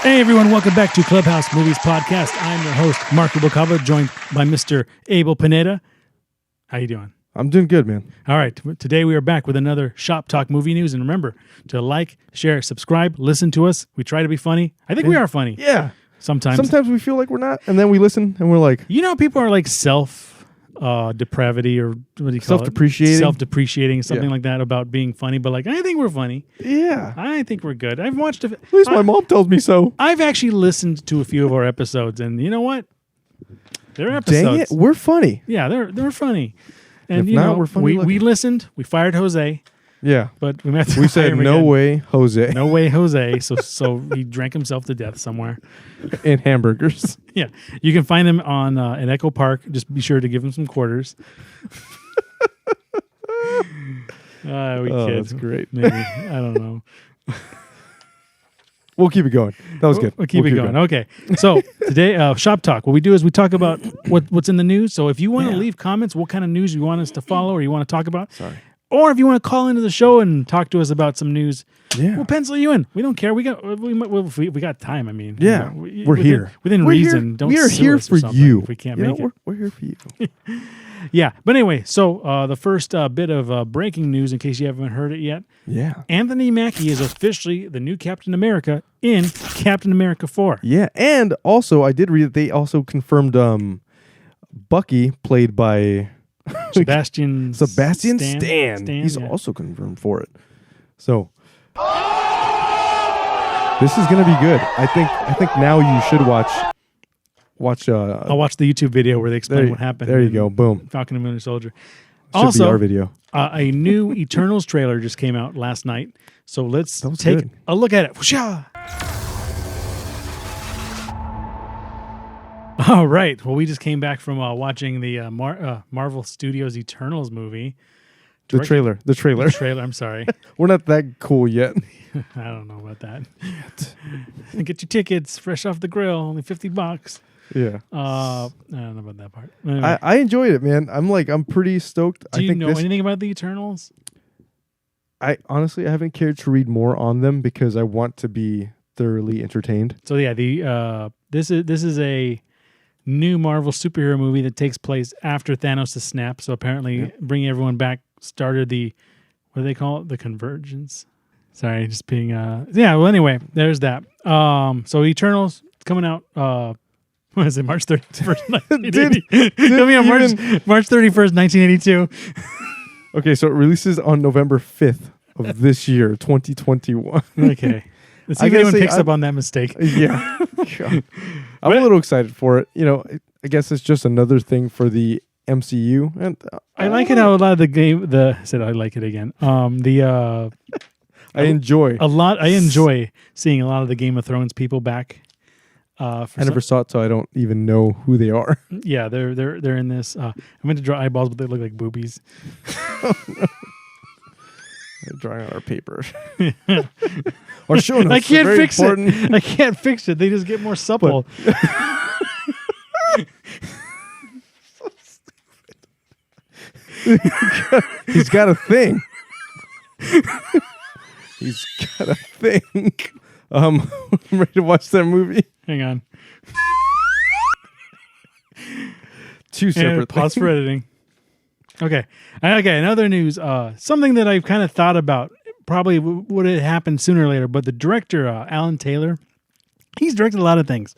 Hey everyone, welcome back to Clubhouse Movies Podcast. I'm your host, Marco Bocava, joined by Mr. Abel Pineda. How you doing? I'm doing good, man. All right, today we are back with another Shop Talk movie news. And remember to like, share, subscribe, listen to us. We try to be funny. I think we are funny. Yeah. Sometimes we feel like we're not, and then we listen and we're like... You know, people are like self-depravity or what do you call Self-depreciating? it? Self-depreciating, something like that about being funny. But like, I think we're funny. Yeah. I think we're good. I've watched... At least my mom tells me so. I've actually listened to a few of our episodes, and you know what? They're episodes. Dang it, we're funny. Yeah, they're funny. And if you not, know, we're funny we listened. We fired Jose. Yeah. But we met. We said, no way, Jose. No way, Jose. So he drank himself to death somewhere. In hamburgers. Yeah. You can find him on in Echo Park. Just be sure to give him some quarters. We kids. That's great. Maybe. I don't know. We'll keep it going. That was good. We'll keep it going. Okay. So today, Shop Talk. What we do is we talk about what's in the news. So if you want to leave comments, what kind of news you want us to follow or you want to talk about. Sorry. Or if you want to call into the show and talk to us about some news, we'll pencil you in. We don't care. We got time. I mean, yeah, we're here within reason. Don't we are here for you. If we can't make it, we're here for you. Yeah, but anyway, so the first bit of breaking news, in case you haven't heard it yet. Yeah, Anthony Mackie is officially the new Captain America in Captain America 4. Yeah, and also I did read that they also confirmed Bucky, played by Sebastian Stan. He's also confirmed for it. So this is going to be good. I think now you should watch. I'll watch the YouTube video where they explain what happened. There you go. Boom. Falcon and Winter Soldier. Should be our video. A new Eternals trailer just came out last night. So let's take a look at it. Whoosha! All right. Well, we just came back from watching the Marvel Studios Eternals movie. The trailer. I'm sorry. We're not that cool yet. I don't know about that. Get your tickets fresh off the grill. Only $50. Yeah. I don't know about that part. Anyway. I enjoyed it, man. I'm pretty stoked. Do you know anything about the Eternals? I haven't cared to read more on them because I want to be thoroughly entertained. So yeah, this is a new Marvel superhero movie that takes place after Thanos' snap. So apparently bringing everyone back started the, what do they call it? The convergence. Sorry, just being well anyway, there's that. So Eternals coming out what is it, March 31st, 1980? Coming out March 31st, 1982. Okay, so it releases on November 5th of this year, 2021. Okay. Let's see if anyone picks up on that mistake. Yeah. I'm a little excited for it. You know, I guess it's just another thing for the MCU. And I like it how a lot of I like it again. I enjoy seeing a lot of the Game of Thrones people back. I never saw it, so I don't even know who they are. Yeah, they're in this. I meant to draw eyeballs, but they look like boobies. They're drawing on our paper. Or showing us. I can't fix it. I can't fix it. They just get more supple. He's got a thing. He's got a thing. I'm ready to watch that movie. Hang on. Two separate pause for editing. Okay. Another news. Something that I've kind of thought about. Probably would have happened sooner or later. But the director, Alan Taylor, he's directed a lot of things.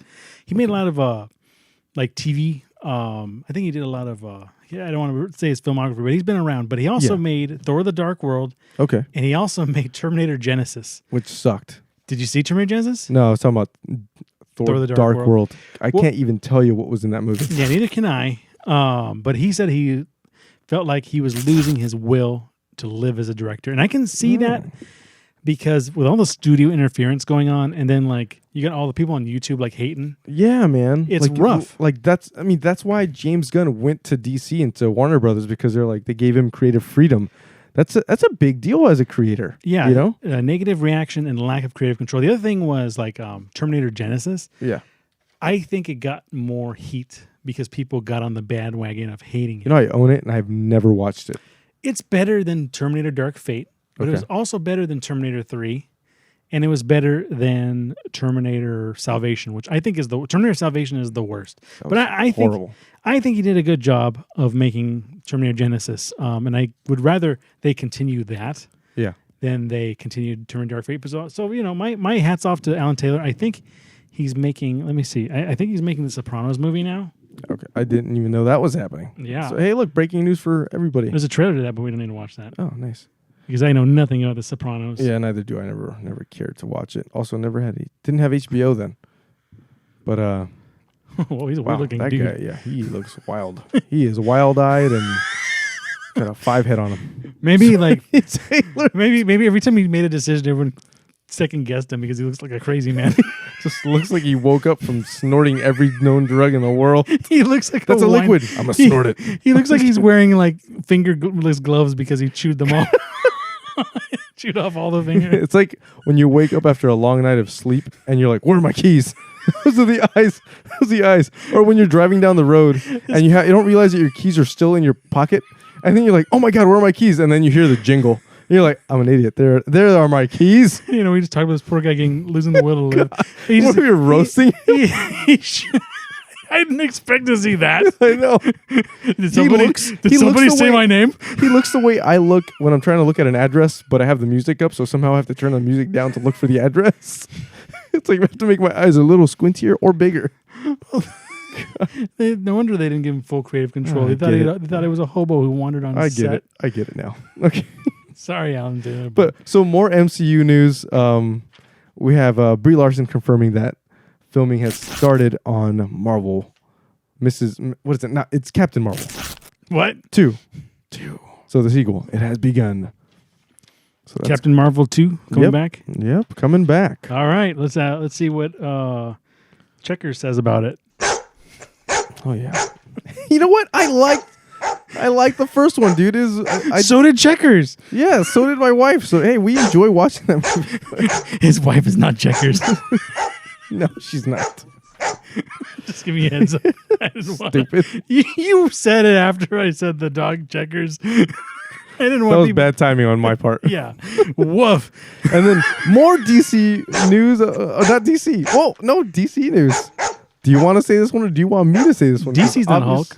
He made a lot of like TV. I think he did a lot of. I don't want to say his filmography, but he's been around. But he also made Thor: The Dark World. Okay. And he also made Terminator Genesis, which sucked. Did you see Terminator Genesis? No, I was talking about Thor: The Dark World. I can't even tell you what was in that movie. Yeah, neither can I. But he said he felt like he was losing his will to live as a director. And I can see that because with all the studio interference going on, and then like you got all the people on YouTube like hating. Yeah, man. It's rough. Like that's why James Gunn went to DC and to Warner Brothers, because they gave him creative freedom. That's a big deal as a creator. Yeah. You know? Negative reaction and lack of creative control. The other thing was like Terminator Genesis. Yeah. I think it got more heat because people got on the bandwagon of hating it. You know, I own it and I've never watched it. It's better than Terminator Dark Fate, but it was also better than Terminator 3. and it was better than Terminator Salvation, which I think is Terminator Salvation is the worst. But I think he did a good job of making Terminator Genesis, and I would rather they continue that. Yeah. Than they continued Terminator Dark Fate. So my hat's off to Alan Taylor. I think he's making. Let me see. I think he's making the Sopranos movie now. Okay, I didn't even know that was happening. Yeah. So hey, look, breaking news for everybody. There's a trailer to that, but we don't need to watch that. Oh, nice. Because I know nothing about the Sopranos. Yeah, neither do I. Never cared to watch it. Also, didn't have HBO then. But well, he's a weird-looking that dude. guy, yeah, he looks wild. He is wild-eyed and got a 5 head on him. Maybe maybe every time he made a decision, everyone second guessed him because he looks like a crazy man. Just looks like he woke up from snorting every known drug in the world. He looks like that's a liquid. I'm gonna snort it. He looks like he's wearing like fingerless gloves because he chewed them all. Chewed off all the fingers. It's like when you wake up after a long night of sleep and you're like, "Where are my keys?" Those are the eyes. Those are the eyes. Or when you're driving down the road and you don't realize that your keys are still in your pocket, and then you're like, "Oh my god, where are my keys?" And then you hear the jingle. And you're like, "I'm an idiot. There are my keys." We just talked about this poor guy losing the will to live. What are you roasting? I didn't expect to see that. I know. Did somebody say my name? He looks the way I look when I'm trying to look at an address, but I have the music up, so somehow I have to turn the music down to look for the address. It's like I have to make my eyes a little squintier or bigger. No wonder they didn't give him full creative control. They thought it was a hobo who wandered on set. I get it now. Okay. Sorry, Alan Taylor. But so more MCU news. We have Brie Larson confirming that filming has started on Marvel. What is it? Not, it's Captain Marvel. What? 2. So the sequel. It has begun. So Captain Marvel 2 coming back? Yep, coming back. All right. Let's see what Checkers says about it. Oh yeah. You know what? I like the first one, dude. So did Checkers. Yeah, so did my wife. So hey, we enjoy watching that movie. His wife is not Checkers. No, she's not. Just give me a heads up. Stupid. You said it after I said the dog Checkers. I didn't want that was bad timing on my part. Yeah. Woof. And then more DC news. Not DC. Whoa, no DC news. Do you want to say this one or do you want me to say this one? DC's not Hulk.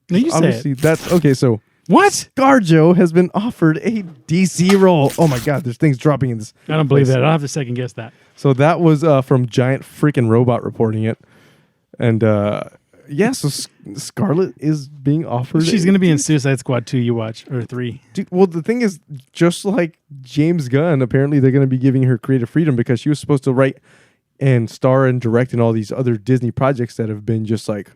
No, you say it. That's okay. So what? ScarJo has been offered a DC role. Oh my God, there's things dropping in this. I don't believe that. I'll have to second guess that. So that was from Giant Freaking Robot reporting it, and so Scarlett is being offered. She's going to be in Suicide Squad 2. You watch or 3. Dude, well, the thing is, just like James Gunn, apparently they're going to be giving her creative freedom because she was supposed to write and star and direct in all these other Disney projects that have been just like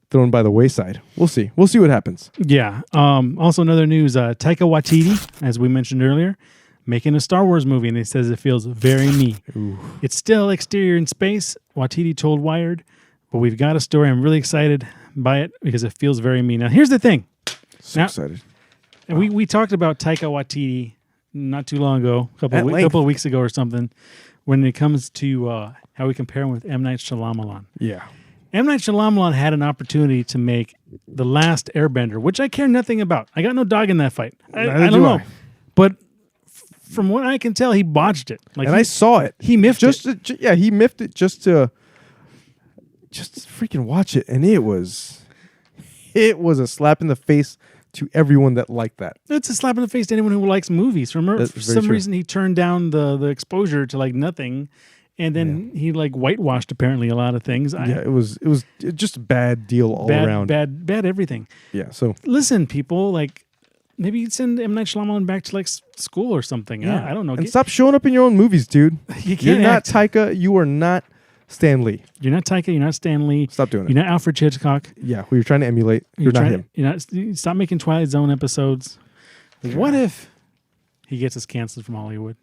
thrown by the wayside. We'll see. We'll see what happens. Yeah. Also, another news: Taika Waititi, as we mentioned earlier, making a Star Wars movie, and he says it feels very me. Ooh. It's still exterior in space. Waititi told Wired, but we've got a story. I'm really excited by it because it feels very me. Now, here's the thing. So excited. And we talked about Taika Waititi not too long ago, a couple of weeks ago or something, when it comes to how we compare him with M. Night Shyamalan. Yeah. M. Night Shyamalan had an opportunity to make The Last Airbender, which I care nothing about. I got no dog in that fight. I don't know. But from what I can tell, he botched it. I saw it. He miffed it. He miffed it just to freaking watch it. And it was a slap in the face to everyone that liked that. It's a slap in the face to anyone who likes movies. For some reason, he turned down the exposure to like nothing. And then he like whitewashed apparently a lot of things. It was just a bad deal all around. Bad everything. Yeah. So listen, people, like maybe send M. Night Shyamalan back to like school or something. Yeah. I don't know. And stop showing up in your own movies, dude. You're not Taika. You are not Stan Lee. You're not Taika. You're not Stan Lee. Stop doing it. You're not Alfred Hitchcock. Yeah, who you're trying to emulate. You're not him. Stop making Twilight Zone episodes. What if he gets us canceled from Hollywood?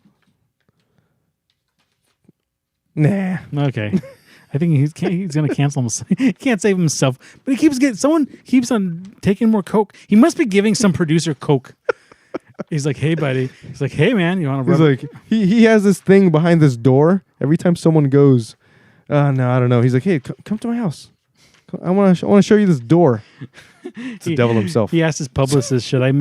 Nah. Okay. I think he's going to cancel himself. He can't save himself. But someone keeps on taking more coke. He must be giving some producer coke. He's like, hey, buddy. He's like, hey, man, you want to rub? He's like, he has this thing behind this door. Every time someone goes, no, I don't know. He's like, hey, come to my house. I want to show you this door. It's the devil himself. He asked his publicist, should I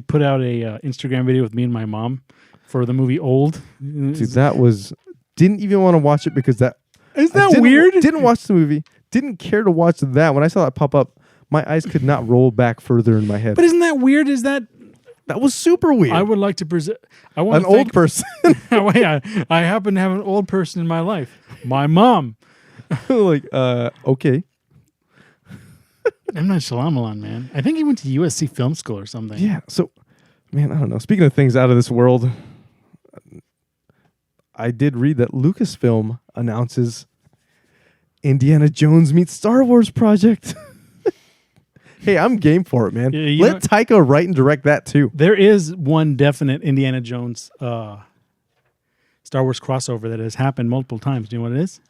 put out a Instagram video with me and my mom for the movie Old? Dude, didn't even want to watch it because that... Isn't that weird? Didn't watch the movie. Didn't care to watch that. When I saw that pop up, my eyes could not roll back further in my head. But isn't that weird? That was super weird. I would like to present... old person. I happen to have an old person in my life. My mom. Okay. M. Night Shyamalan, man. I think he went to USC Film School or something. Yeah. So, man, I don't know. Speaking of things out of this world, I did read that Lucasfilm announces Indiana Jones meets Star Wars project. Hey, I'm game for it, man. Yeah, Let Taika write and direct that too. There is one definite Indiana Jones Star Wars crossover that has happened multiple times. Do you know what it is?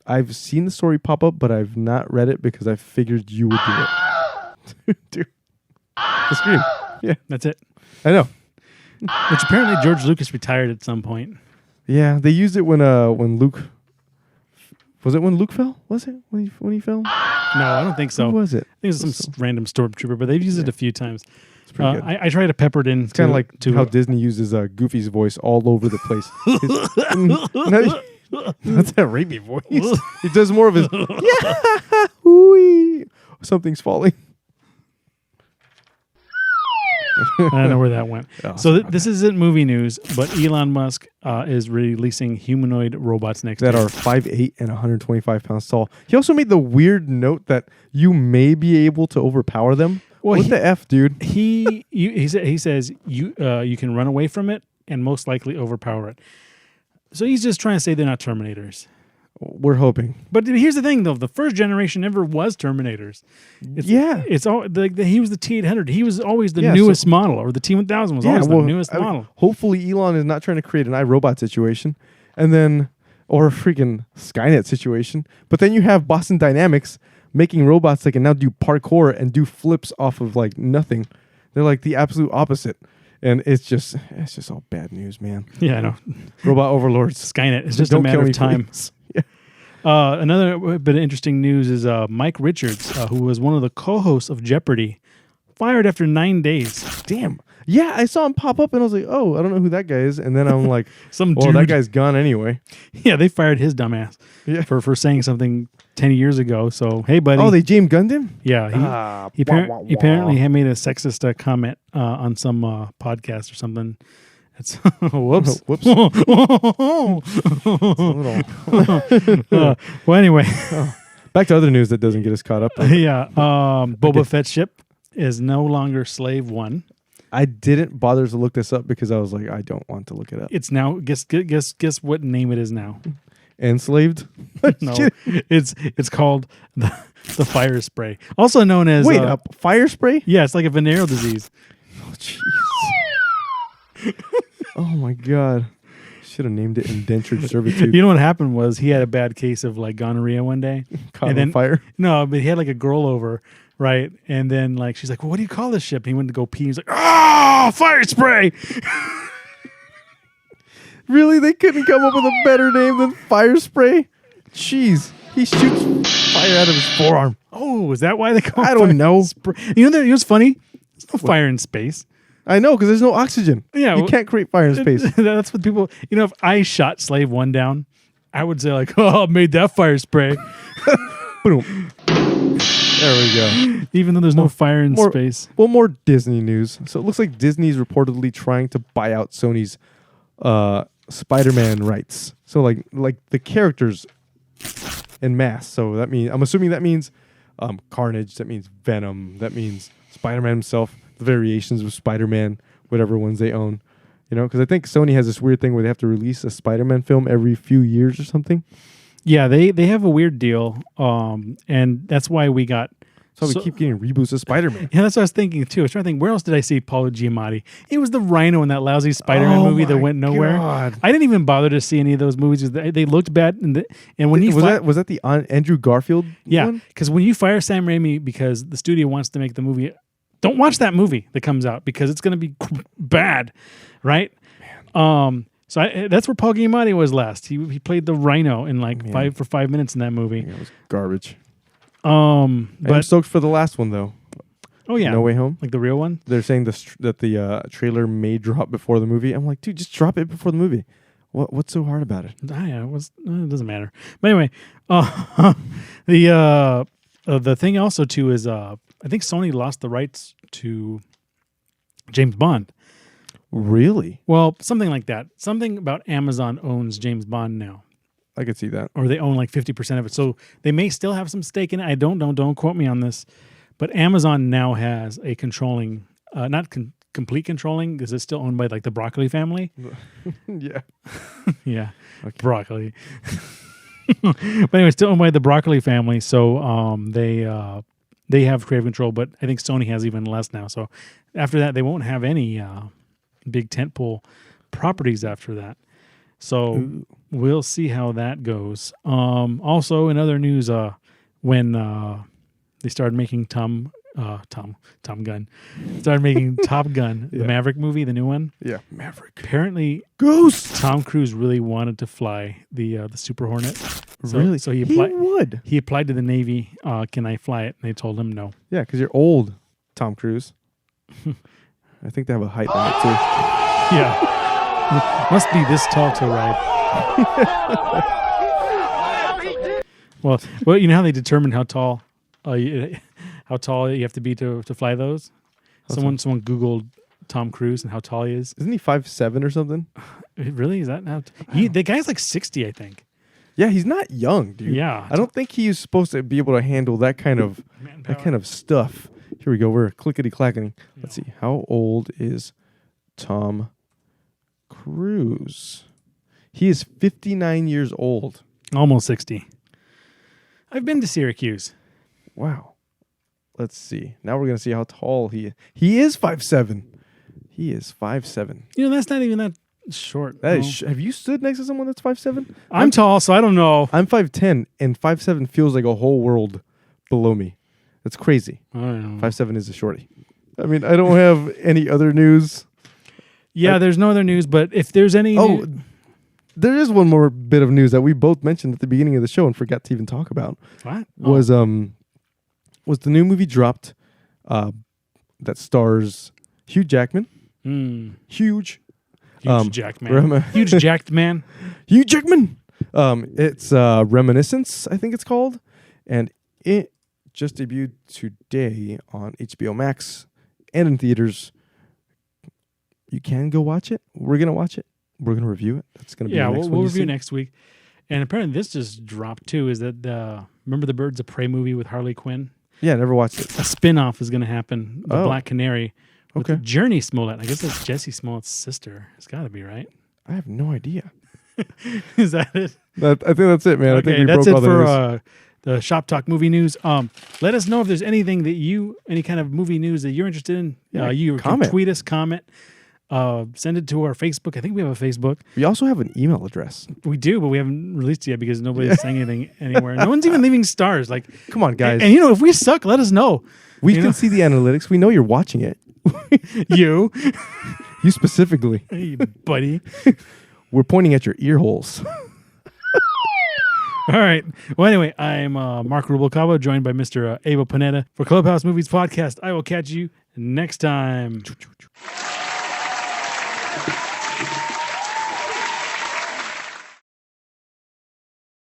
I've seen the story pop up, but I've not read it because I figured you would do it. Dude. The scream. Yeah. That's it. I know. Which apparently George Lucas retired at some point. Yeah, they used it when Luke... Was it when Luke fell? Was it when he fell? No, I don't think so. Who was it? I think it was some random stormtrooper, but they've used it a few times. It's pretty good. I try to pepper it in. It's kind of like how Disney uses Goofy's voice all over the place. That's that rapey voice. He does more of his yeah, hooey. Something's falling. I don't know where that went. So this isn't movie news, but Elon Musk is releasing humanoid robots next year. That are 5'8" and 125 pounds tall. He also made the weird note that you may be able to overpower them. Well, what the F, dude? He says you can run away from it and most likely overpower it. So he's just trying to say they're not Terminators. We're hoping. But here's the thing, though. The first generation never was Terminators. It's all he was the T-800. He was always the newest model, or the T-1000 was always the newest model. Hopefully Elon is not trying to create an iRobot situation, and then or a freaking Skynet situation. But then you have Boston Dynamics making robots that can now do parkour and do flips off of like nothing. They're like the absolute opposite. And it's just all bad news, man. Yeah, I know. Robot overlords. Skynet. It's just a matter of time. Yeah. Another bit of interesting news is Mike Richards, who was one of the co-hosts of Jeopardy, fired after 9 days. Damn. Yeah, I saw him pop up and I was like, oh, I don't know who that guy is. And then I'm like, dude. That guy's gone anyway. Yeah, they fired his dumbass for saying something 10 years ago. So, hey, buddy. Oh, they James Gunned him? Yeah. He apparently had made a sexist comment on some podcast or something. It's whoops. Well, anyway. Back to other news that doesn't get us caught up. Boba Fett ship is no longer Slave 1. I didn't bother to look this up because I was like, I don't want to look it up. It's now guess what name it is now. Enslaved? No, it's called the fire spray, also known as fire spray. Yeah, it's like a venereal disease. Oh jeez. Oh my god. Should have named it indentured servitude. You know what happened was he had a bad case of like gonorrhea one day. Caught on fire? No, but he had like a girl over. Right. And then like she's like, well, what do you call this ship? And he went to go pee. He's like, oh, fire spray. Really? They couldn't come up with a better name than fire spray? Jeez. He shoots fire out of his forearm. Oh, is that why they call it? I don't know. You know what's funny? There's no fire in space. I know, because there's no oxygen. Yeah. You can't create fire in space. That's what people, if I shot Slave 1 down, I would say like, oh, I made that fire spray. Boom. There we go. Even though there's no fire in space. Well, more Disney news. So it looks like Disney's reportedly trying to buy out Sony's SpiderMan rights. So like the characters en masse. So that means I'm assuming that means Carnage. That means Venom. That means Spider-Man himself. The variations of Spider-Man, whatever ones they own. Because I think Sony has this weird thing where they have to release a Spider-Man film every few years or something. Yeah, they have a weird deal, and that's why we got... So we keep getting reboots of Spider-Man. Yeah, that's what I was thinking, too. I was trying to think, where else did I see Paul Giamatti? It was the Rhino in that lousy Spider-Man movie that went nowhere. God. I didn't even bother to see any of those movies. They looked bad. And when was that the Andrew Garfield one? Yeah, because when you fire Sam Raimi because the studio wants to make the movie... Don't watch that movie that comes out because it's going to be bad, right? Man. So that's where Paul Giamatti was last. He played the Rhino in 5 minutes in that movie. Yeah, it was garbage. I'm But stoked for the last one though. oh yeah, No Way Home. like the real one. They're saying that the trailer may drop before the movie. I'm like, dude, just drop it before the movie. What's so hard about it? Yeah, it doesn't matter. But anyway, the thing also too is I think Sony lost the rights to James Bond. Really? Well, something like that. Something about Amazon owns James Bond now, I could see that. or they own like 50% of it. So they may still have some stake in it. I don't know. Don't quote me on this. But Amazon now has a controlling, complete controlling, because it's still owned by like the Broccoli family. Yeah. Yeah, Okay. Broccoli. But anyway, it's still owned by the Broccoli family. So they have creative control, but I think Sony has even less now. So after that, they won't have any big tentpole properties after that. So we'll see how that goes. Also, in other news, when they started making Tom Gun, started making Top Gun, the Maverick movie, the new one. Yeah, Maverick. Apparently, Ghost. Tom Cruise really wanted to fly the Super Hornet. So, Really? So he applied. would. He applied to the Navy. Can I fly it? And they told him no. Yeah, because you're old, Tom Cruise. I think they have a height limit too. Yeah. Must be this tall to ride. Well, you know how they determine how tall you have to be to fly those? Someone Googled Tom Cruise and how tall he is. Isn't he 5'7" or something? Really? Is that how the guy's like 60, I think. Yeah, he's not young, dude. Yeah. I don't think he's supposed to be able to handle that kind of stuff. Here we go. We're clickety-clacking. Let's see. How old is Tom Cruise? He is 59 years old. Almost 60. I've been to Syracuse. Wow. Let's see. Now we're going to see how tall he is. He is 5'7". He is 5'7". You know, that's not even that short. That is have you stood next to someone that's 5'7"? I'm tall, so I don't know. I'm 5'10", and 5'7" feels like a whole world below me. That's crazy. I don't know. 5'7" is a shorty. I mean, I don't have any other news. Yeah, there's no other news, but if there's any... There is one more bit of news that we both mentioned at the beginning of the show and forgot to even talk about. What? Was the new movie dropped that stars Hugh Jackman. Huge Jackman. Huge jacked man. Hugh Jackman. It's Reminiscence, I think it's called. And it just debuted today on HBO Max and in theaters. You can go watch it. We're going to watch it. We're going to review it. That's going to be the next one. We'll review next week. And apparently this just dropped too. Is that remember the Birds of Prey movie with Harley Quinn? Yeah, I never watched it. A spin-off is going to happen. The Black Canary. With Journey Smollett. I guess that's Jesse Smollett's sister. It's got to be, right? I have no idea. Is that it? I think that's it, man. Okay, I think we that's broke it all the for news. The Shop Talk movie news. Let us know if there's anything that any kind of movie news that you're interested in. You can tweet us, comment, send it to our Facebook. I think we have a Facebook. We also have an email address. We do, but we haven't released it yet because nobody's saying anything anywhere. No one's even leaving stars. Like, come on, guys. And if we suck, let us know. We can see the analytics. We know you're watching it. You specifically. Hey, buddy. We're pointing at your ear holes. All right. Well, anyway, I'm Mark Rubalcaba, joined by Mr. Abel Panetta for Clubhouse Movies Podcast. I will catch you next time.